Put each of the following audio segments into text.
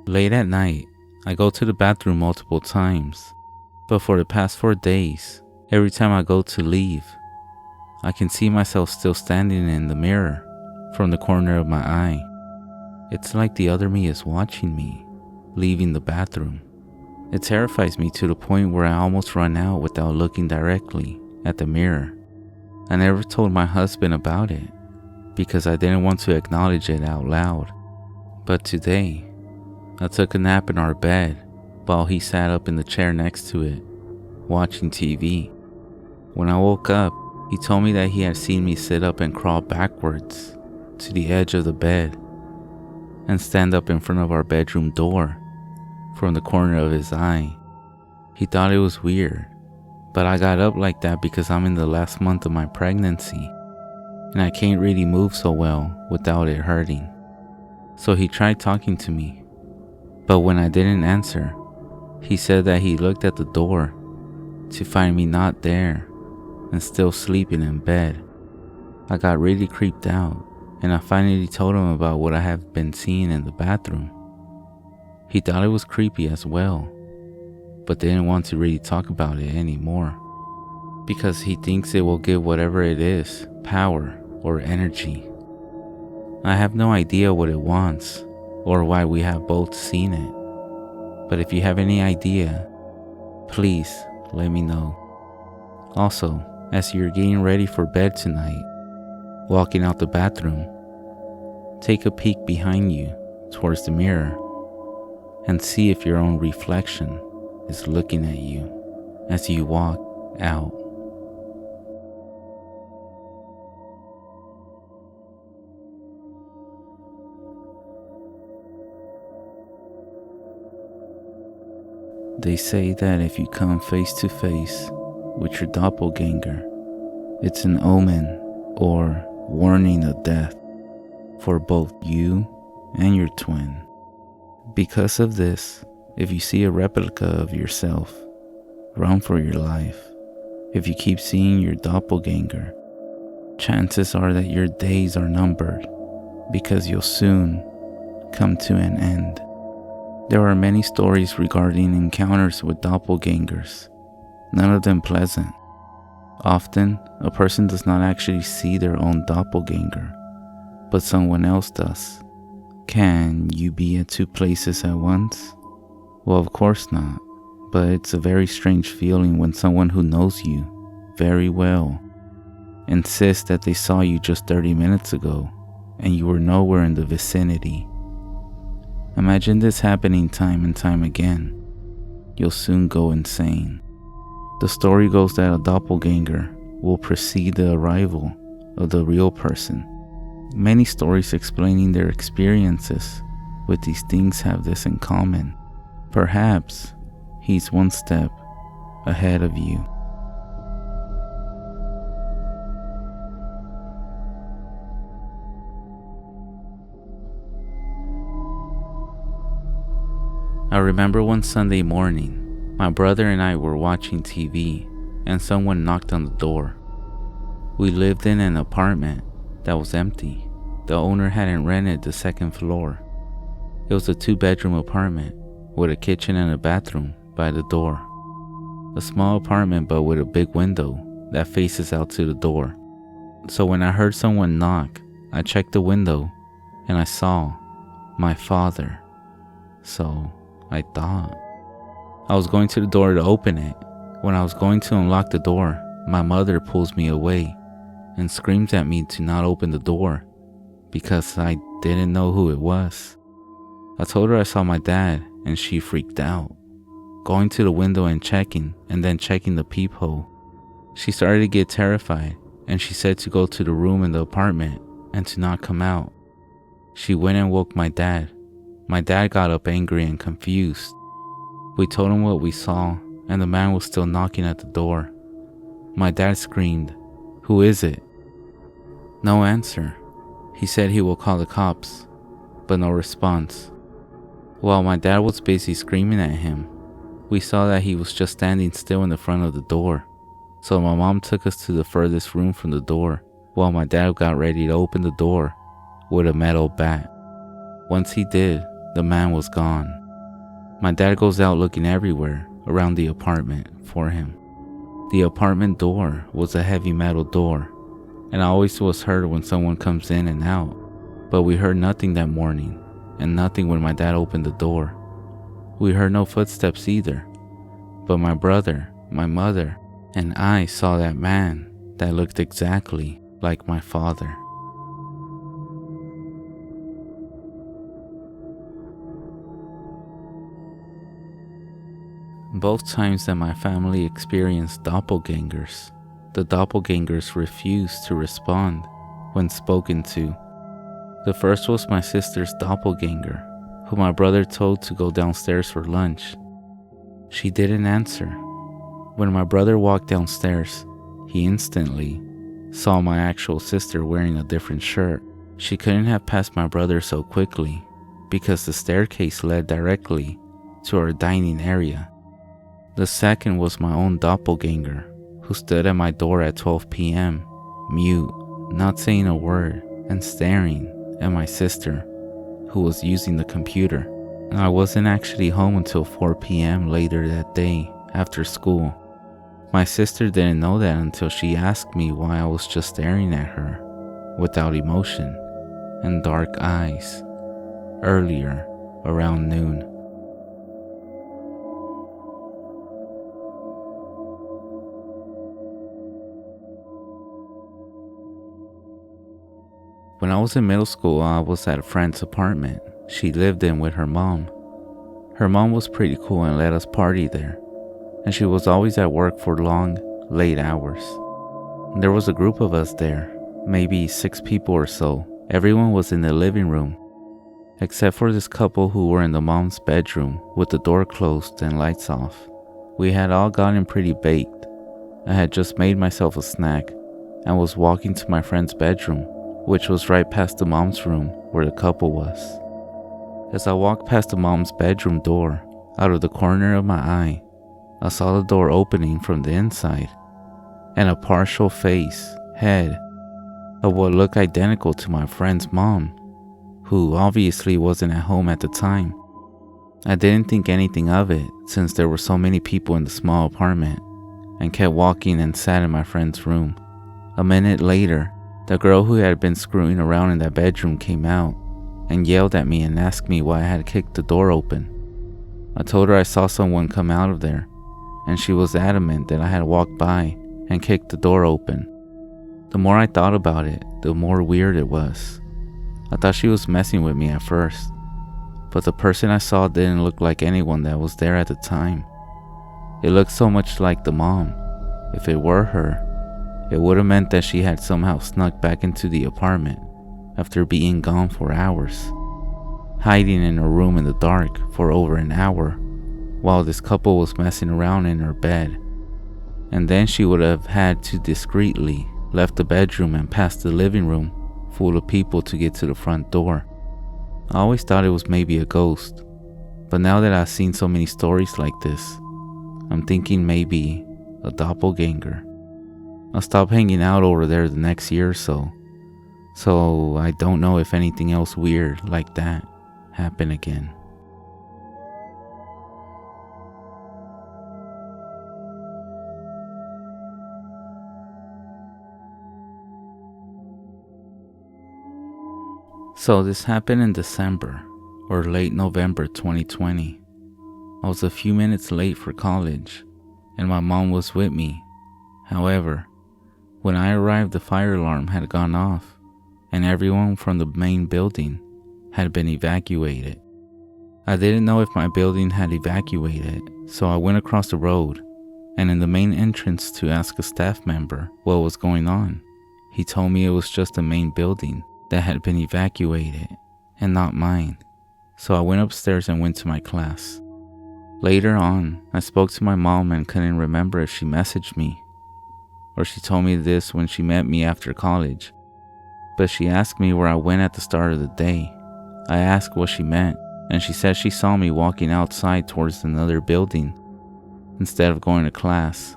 Late at night, I go to the bathroom multiple times, but for the past 4 days, every time I go to leave, I can see myself still standing in the mirror from the corner of my eye. It's like the other me is watching me, leaving the bathroom. It terrifies me to the point where I almost run out without looking directly at the mirror. I never told my husband about it because I didn't want to acknowledge it out loud. But today, I took a nap in our bed while he sat up in the chair next to it, watching TV. When I woke up, he told me that he had seen me sit up and crawl backwards to the edge of the bed and stand up in front of our bedroom door from the corner of his eye. He thought it was weird, but I got up like that because I'm in the last month of my pregnancy and I can't really move so well without it hurting. So he tried talking to me, but when I didn't answer, he said that he looked at the door to find me not there and still sleeping in bed. I got really creeped out and I finally told him about what I have been seeing in the bathroom. He thought it was creepy as well, but didn't want to really talk about it anymore because he thinks it will give whatever it is power or energy. I have no idea what it wants or why we have both seen it, but if you have any idea, please let me know. Also, as you're getting ready for bed tonight, walking out the bathroom, take a peek behind you towards the mirror and see if your own reflection is looking at you as you walk out. They say that if you come face to face with your doppelganger, it's an omen or warning of death for both you and your twin. Because of this, if you see a replica of yourself, run for your life. If you keep seeing your doppelganger, chances are that your days are numbered because you'll soon come to an end. There are many stories regarding encounters with doppelgangers, none of them pleasant. Often, a person does not actually see their own doppelganger, but someone else does. Can you be at 2 places at once? Well, of course not, but it's a very strange feeling when someone who knows you very well insists that they saw you just 30 minutes ago and you were nowhere in the vicinity. Imagine this happening time and time again. You'll soon go insane. The story goes that a doppelganger will precede the arrival of the real person. Many stories explaining their experiences with these things have this in common. Perhaps he's one step ahead of you. I remember one Sunday morning, my brother and I were watching TV and someone knocked on the door. We lived in an apartment that was empty. The owner hadn't rented the second floor. It was a 2-bedroom apartment with a kitchen and a bathroom by the door. A small apartment but with a big window that faces out to the door. So when I heard someone knock, I checked the window and I saw my father. So I thought. I was going to the door to open it. When I was going to unlock the door, my mother pulls me away and screams at me to not open the door because I didn't know who it was. I told her I saw my dad and she freaked out, going to the window and checking and then checking the peephole. She started to get terrified and she said to go to the room in the apartment and to not come out. She went and woke my dad. My dad got up angry and confused. We told him what we saw and the man was still knocking at the door. My dad screamed, "Who is it?" No answer. He said he will call the cops, but no response. While my dad was busy screaming at him, we saw that he was just standing still in the front of the door. So my mom took us to the furthest room from the door while my dad got ready to open the door with a metal bat. Once he did, the man was gone. My dad goes out looking everywhere around the apartment for him. The apartment door was a heavy metal door, and I always was heard when someone comes in and out, but we heard nothing that morning, and nothing when my dad opened the door. We heard no footsteps either, but my brother, my mother, and I saw that man that looked exactly like my father. Both times that my family experienced doppelgangers, the doppelgangers refused to respond when spoken to. The first was my sister's doppelganger, who my brother told to go downstairs for lunch. She didn't answer. When my brother walked downstairs, he instantly saw my actual sister wearing a different shirt. She couldn't have passed my brother so quickly because the staircase led directly to our dining area. The second was my own doppelganger, who stood at my door at 12 p.m., mute, not saying a word, and staring at my sister, who was using the computer. I wasn't actually home until 4 p.m. later that day after school. My sister didn't know that until she asked me why I was just staring at her, without emotion and dark eyes, earlier around noon. When I was in middle school, I was at a friend's apartment she lived in with her mom. Her mom was pretty cool and let us party there, and she was always at work for long, late hours. There was a group of us there, maybe 6 people or so. Everyone was in the living room, except for this couple who were in the mom's bedroom with the door closed and lights off. We had all gotten pretty baked. I had just made myself a snack and was walking to my friend's bedroom, which was right past the mom's room where the couple was. As I walked past the mom's bedroom door, out of the corner of my eye, I saw the door opening from the inside, and a partial head of what looked identical to my friend's mom, who obviously wasn't at home at the time. I didn't think anything of it since there were so many people in the small apartment, and kept walking and sat in my friend's room. A minute later, the girl who had been screwing around in that bedroom came out and yelled at me and asked me why I had kicked the door open. I told her I saw someone come out of there, and she was adamant that I had walked by and kicked the door open. The more I thought about it, the more weird it was. I thought she was messing with me at first, but the person I saw didn't look like anyone that was there at the time. It looked so much like the mom. If it were her, it would have meant that she had somehow snuck back into the apartment after being gone for hours, hiding in her room in the dark for over an hour while this couple was messing around in her bed. And then she would have had to discreetly left the bedroom and passed the living room full of people to get to the front door. I always thought it was maybe a ghost, but now that I've seen so many stories like this, I'm thinking maybe a doppelganger. I stopped hanging out over there the next year or so I don't know if anything else weird like that happened again. So this happened in December or late November 2020. I was a few minutes late for college and my mom was with me. However, when I arrived, the fire alarm had gone off and everyone from the main building had been evacuated. I didn't know if my building had evacuated, so I went across the road and in the main entrance to ask a staff member what was going on. He told me it was just the main building that had been evacuated and not mine. So I went upstairs and went to my class. Later on, I spoke to my mom and couldn't remember if she messaged me or she told me this when she met me after college. But she asked me where I went at the start of the day. I asked what she meant, and she said she saw me walking outside towards another building instead of going to class.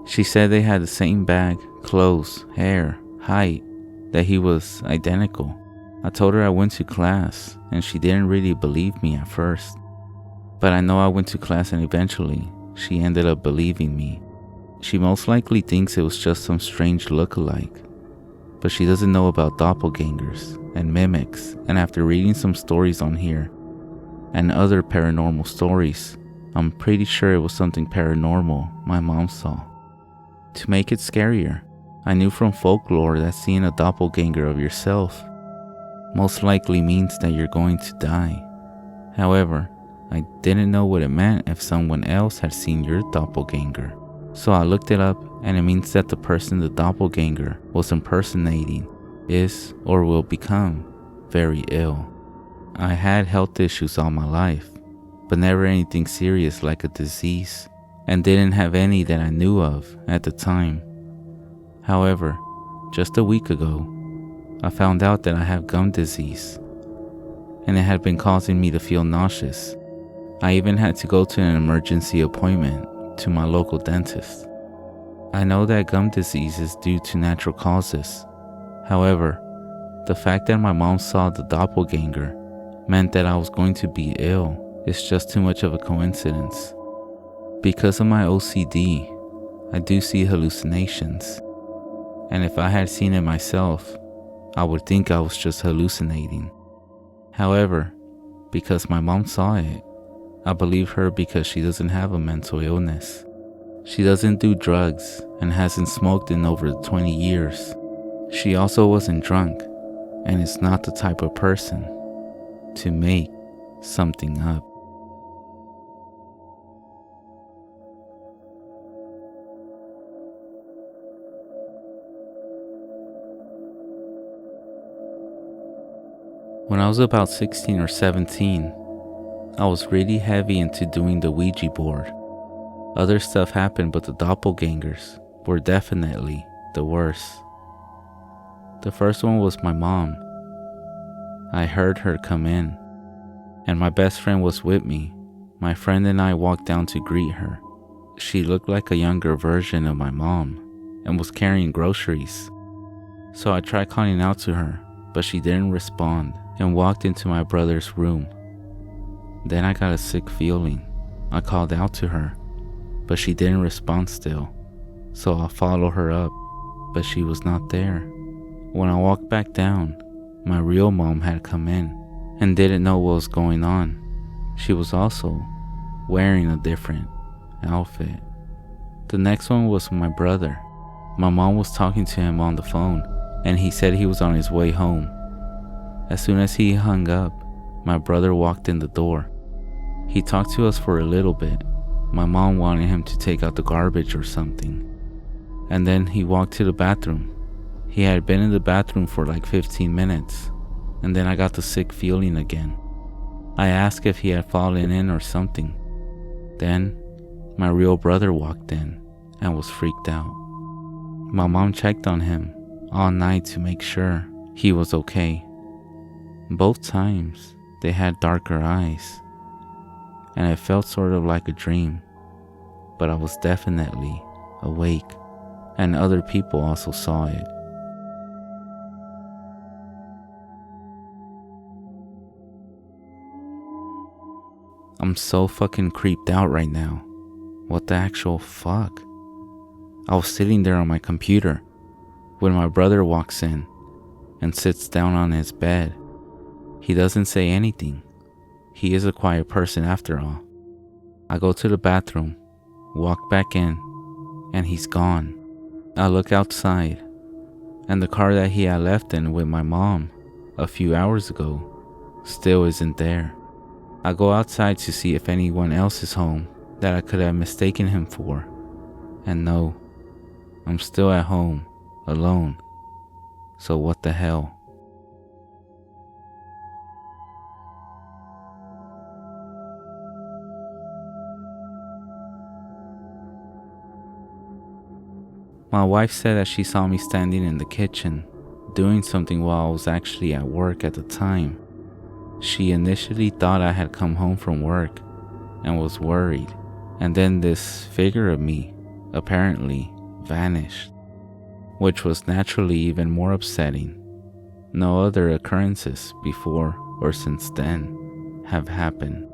She said they had the same bag, clothes, hair, height, that he was identical. I told her I went to class, and she didn't really believe me at first. But I know I went to class, and eventually, she ended up believing me. She most likely thinks it was just some strange look-alike, but she doesn't know about doppelgangers and mimics, and after reading some stories on here and other paranormal stories, I'm pretty sure it was something paranormal my mom saw. To make it scarier, I knew from folklore that seeing a doppelganger of yourself most likely means that you're going to die. However, I didn't know what it meant if someone else had seen your doppelganger. So I looked it up, and it means that the person the doppelganger was impersonating is or will become very ill. I had health issues all my life, but never anything serious like a disease, and didn't have any that I knew of at the time. However, just a week ago, I found out that I have gum disease, and it had been causing me to feel nauseous. I even had to go to an emergency appointment to my local dentist. I know that gum disease is due to natural causes. However, the fact that my mom saw the doppelganger meant that I was going to be ill is just too much of a coincidence. Because of my OCD, I do see hallucinations, and if I had seen it myself, I would think I was just hallucinating. However, because my mom saw it, I believe her because she doesn't have a mental illness. She doesn't do drugs and hasn't smoked in over 20 years. She also wasn't drunk and is not the type of person to make something up. When I was about 16 or 17, I was really heavy into doing the Ouija board. Other stuff happened, but the doppelgangers were definitely the worst. The first one was my mom. I heard her come in, and my best friend was with me. My friend and I walked down to greet her. She looked like a younger version of my mom and was carrying groceries. So I tried calling out to her, but she didn't respond and walked into my brother's room. Then I got a sick feeling. I called out to her, but she didn't respond still. So I followed her up, but she was not there. When I walked back down, my real mom had come in and didn't know what was going on. She was also wearing a different outfit. The next one was my brother. My mom was talking to him on the phone, and he said he was on his way home. As soon as he hung up, my brother walked in the door. He talked to us for a little bit. My mom wanted him to take out the garbage or something. And then he walked to the bathroom. He had been in the bathroom for like 15 minutes, and then I got the sick feeling again. I asked if he had fallen in or something. Then, my real brother walked in and was freaked out. My mom checked on him all night to make sure he was okay. Both times, they had darker eyes, and it felt sort of like a dream, but I was definitely awake, and other people also saw it. I'm so fucking creeped out right now. What the actual fuck? I was sitting there on my computer when my brother walks in and sits down on his bed. He doesn't say anything. He is a quiet person after all. I go to the bathroom, walk back in, and he's gone. I look outside, and the car that he had left in with my mom a few hours ago still isn't there. I go outside to see if anyone else is home that I could have mistaken him for, and no, I'm still at home, alone. So what the hell? My wife said that she saw me standing in the kitchen, doing something while I was actually at work at the time. She initially thought I had come home from work and was worried, and then this figure of me apparently vanished, which was naturally even more upsetting. No other occurrences before or since then have happened.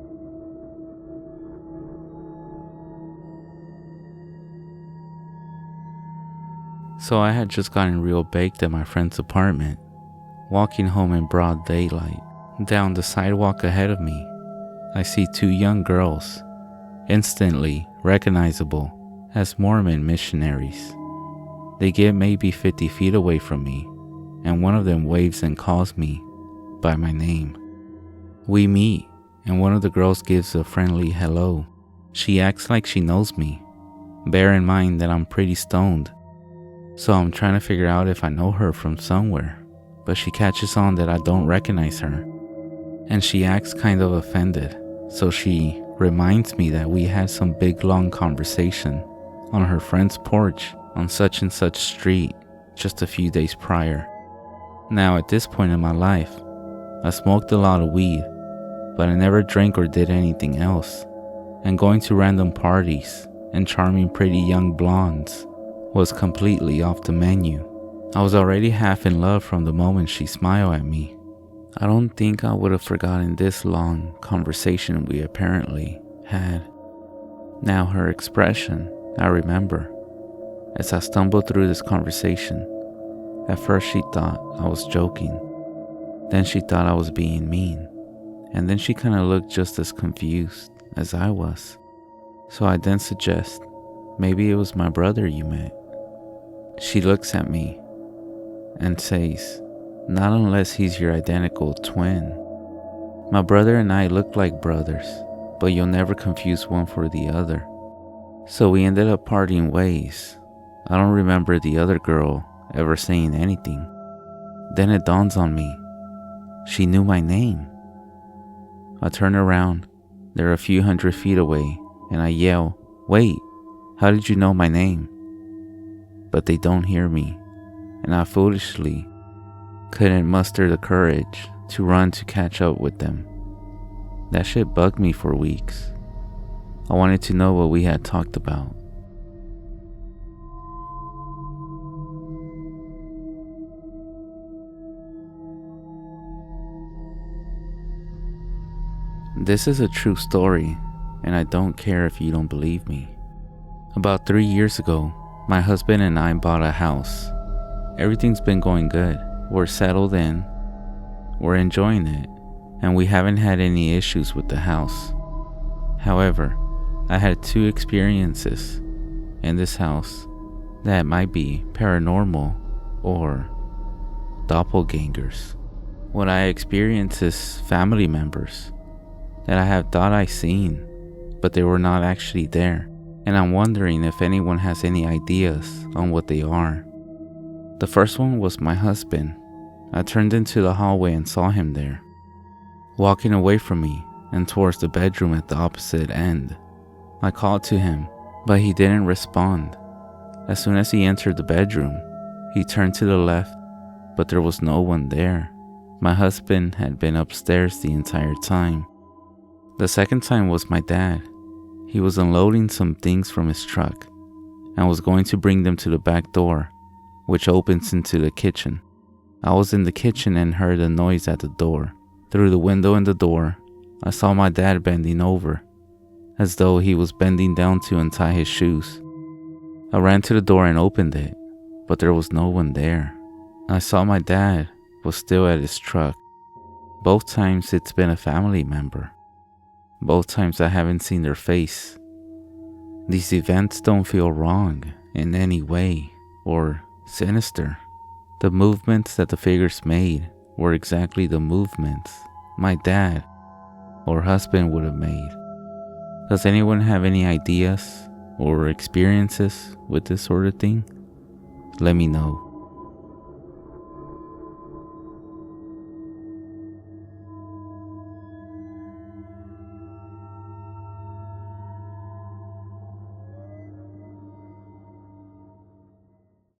So I had just gotten real baked at my friend's apartment, walking home in broad daylight. Down the sidewalk ahead of me, I see two young girls, instantly recognizable as Mormon missionaries. They get maybe 50 feet away from me, and one of them waves and calls me by my name. We meet, and one of the girls gives a friendly hello. She acts like she knows me. Bear in mind that I'm pretty stoned, so I'm trying to figure out if I know her from somewhere, but she catches on that I don't recognize her, and she acts kind of offended, so she reminds me that we had some big long conversation on her friend's porch on such and such street just a few days prior. Now at this point in my life, I smoked a lot of weed, but I never drank or did anything else, and going to random parties and charming pretty young blondes was completely off the menu. I was already half in love from the moment she smiled at me. I don't think I would have forgotten this long conversation we apparently had. Now her expression, I remember. As I stumbled through this conversation, at first she thought I was joking, then she thought I was being mean, and then she kind of looked just as confused as I was. So I then suggest, maybe it was my brother you met. She looks at me and says, not unless he's your identical twin. My brother and I look like brothers, but you'll never confuse one for the other. So we ended up parting ways. I don't remember the other girl ever saying anything. Then it dawns on me, she knew my name. I turn around, they're a few hundred feet away, and I yell, wait, how did you know my name? But they don't hear me, and I foolishly couldn't muster the courage to run to catch up with them. That shit bugged me for weeks. I wanted to know what we had talked about. This is a true story, and I don't care if you don't believe me. About 3 years ago, my husband and I bought a house. Everything's been going good. We're settled in, we're enjoying it, and we haven't had any issues with the house. However, I had 2 experiences in this house that might be paranormal or doppelgangers. What I experienced is family members that I have thought I seen, but they were not actually there, and I'm wondering if anyone has any ideas on what they are. The first one was my husband. I turned into the hallway and saw him there, walking away from me and towards the bedroom at the opposite end. I called to him, but he didn't respond. As soon as he entered the bedroom, he turned to the left, but there was no one there. My husband had been upstairs the entire time. The second time was my dad. He was unloading some things from his truck and was going to bring them to the back door, which opens into the kitchen. I was in the kitchen and heard a noise at the door. Through the window in the door, I saw my dad bending over, as though he was bending down to untie his shoes. I ran to the door and opened it, but there was no one there. I saw my dad was still at his truck. Both times it's been a family member. Both times I haven't seen their face. These events don't feel wrong in any way or sinister. The movements that the figures made were exactly the movements my dad or husband would have made. Does anyone have any ideas or experiences with this sort of thing? Let me know.